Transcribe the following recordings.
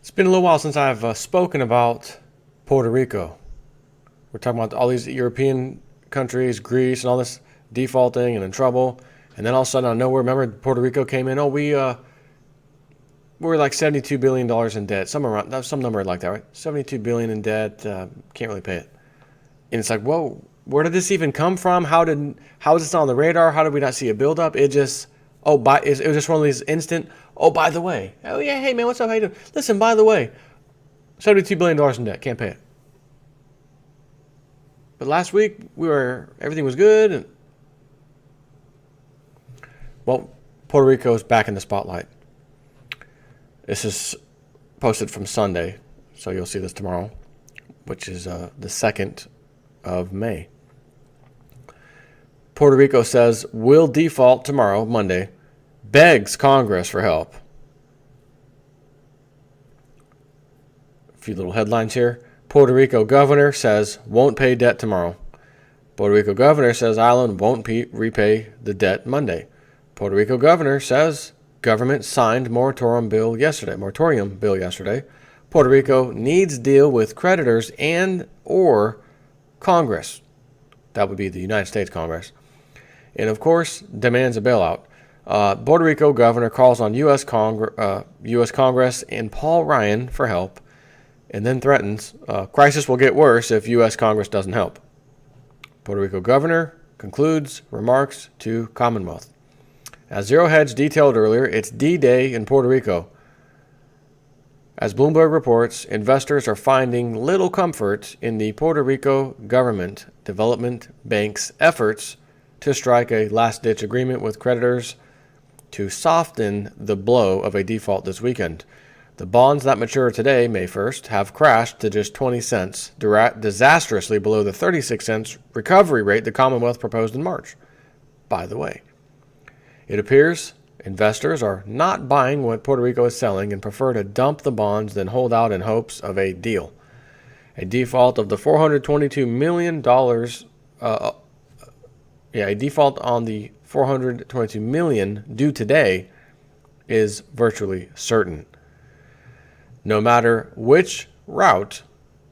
It's been a little while since I've spoken about Puerto Rico. We're talking about all these European countries, Greece, and all this defaulting and in trouble. And then all of a sudden, out of nowhere, remember Puerto Rico came in. Oh, we're like $72 billion in debt. Some number like that, right? 72 billion in debt. Can't really pay it. And it's like, whoa, where did this even come from? How is this not on the radar? How did we not see a buildup? It was just one of these instant. Oh, by the way, oh yeah, hey man, what's up? How you doing? Listen, by the way, $72 billion in debt, can't pay it. But last week everything was good, and well, Puerto Rico is back in the spotlight. This is posted from Sunday, so you'll see this tomorrow, which is the 2nd of May. Puerto Rico says will default tomorrow, Monday, begs Congress for help. A few little headlines here. Puerto Rico governor says won't pay debt tomorrow. Puerto Rico governor says island won't repay the debt Monday. Puerto Rico governor says government signed moratorium bill yesterday. Puerto Rico needs deal with creditors and or Congress. That would be the United States Congress. And of course, demands a bailout. Puerto Rico governor calls on U.S. Congress and Paul Ryan for help, and then threatens crisis will get worse if U.S. Congress doesn't help. Puerto Rico governor concludes remarks to Commonwealth. As Zero Hedge detailed earlier, it's D-Day in Puerto Rico. As Bloomberg reports, investors are finding little comfort in the Puerto Rico Government Development Bank's efforts to strike a last-ditch agreement with creditors to soften the blow of a default this weekend. The bonds that mature today, May 1st, have crashed to just 20 cents, disastrously below the 36 cents recovery rate the Commonwealth proposed in March. By the way, it appears investors are not buying what Puerto Rico is selling and prefer to dump the bonds than hold out in hopes of a deal. A default of the $422 million a default on the $422 million due today is virtually certain. No matter which route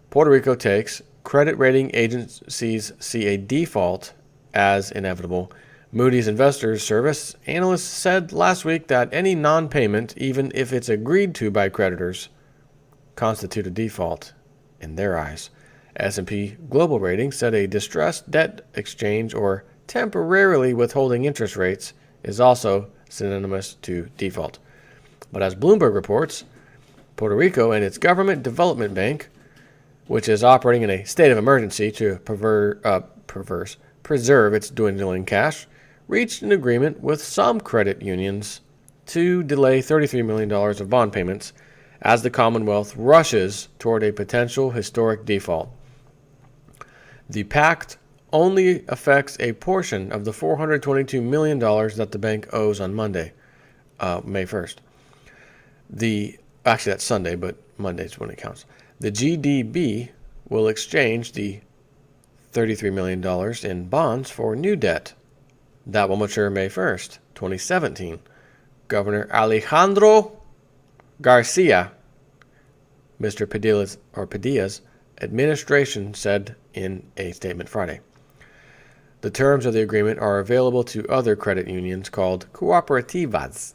Puerto Rico takes, credit rating agencies see a default as inevitable. Moody's Investors Service analysts said last week that any non-payment, even if it's agreed to by creditors, constitute a default in their eyes. S&P Global Ratings said a distressed debt exchange or temporarily withholding interest rates is also synonymous to default. But as Bloomberg reports, Puerto Rico and its Government Development Bank, which is operating in a state of emergency to preserve its dwindling cash, reached an agreement with some credit unions to delay $33 million of bond payments as the Commonwealth rushes toward a potential historic default. The pact only affects a portion of the $422 million that the bank owes on Monday, May 1st. Actually, that's Sunday, but Monday's when it counts. The GDB will exchange the $33 million in bonds for new debt. That will mature May 1st, 2017. Governor Alejandro Garcia, Mr. Padilla's administration said in a statement Friday. The terms of the agreement are available to other credit unions called cooperativas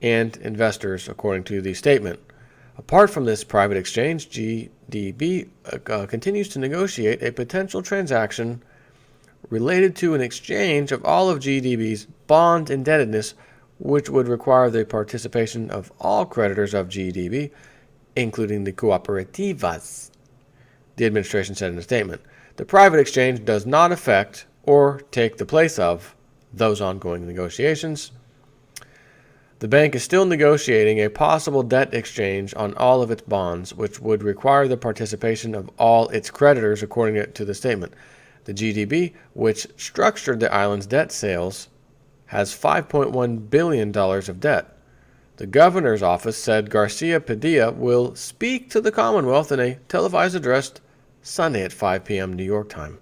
and investors, according to the statement. Apart from this private exchange, GDB continues to negotiate a potential transaction related to an exchange of all of GDB's bond indebtedness, which would require the participation of all creditors of GDB, including the cooperativas, the administration said in a statement. The private exchange does not affect or take the place of those ongoing negotiations. The bank is still negotiating a possible debt exchange on all of its bonds, which would require the participation of all its creditors, according to the statement. The GDB, which structured the island's debt sales, has $5.1 billion of debt. The governor's office said Garcia Padilla will speak to the Commonwealth in a televised address Sunday at 5 p.m. New York time.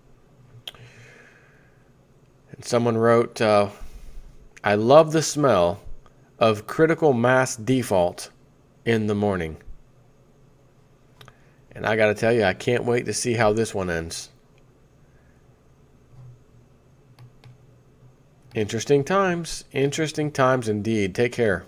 And someone wrote, I love the smell of critical mass default in the morning. And I got to tell you, I can't wait to see how this one ends. Interesting times indeed. Take care.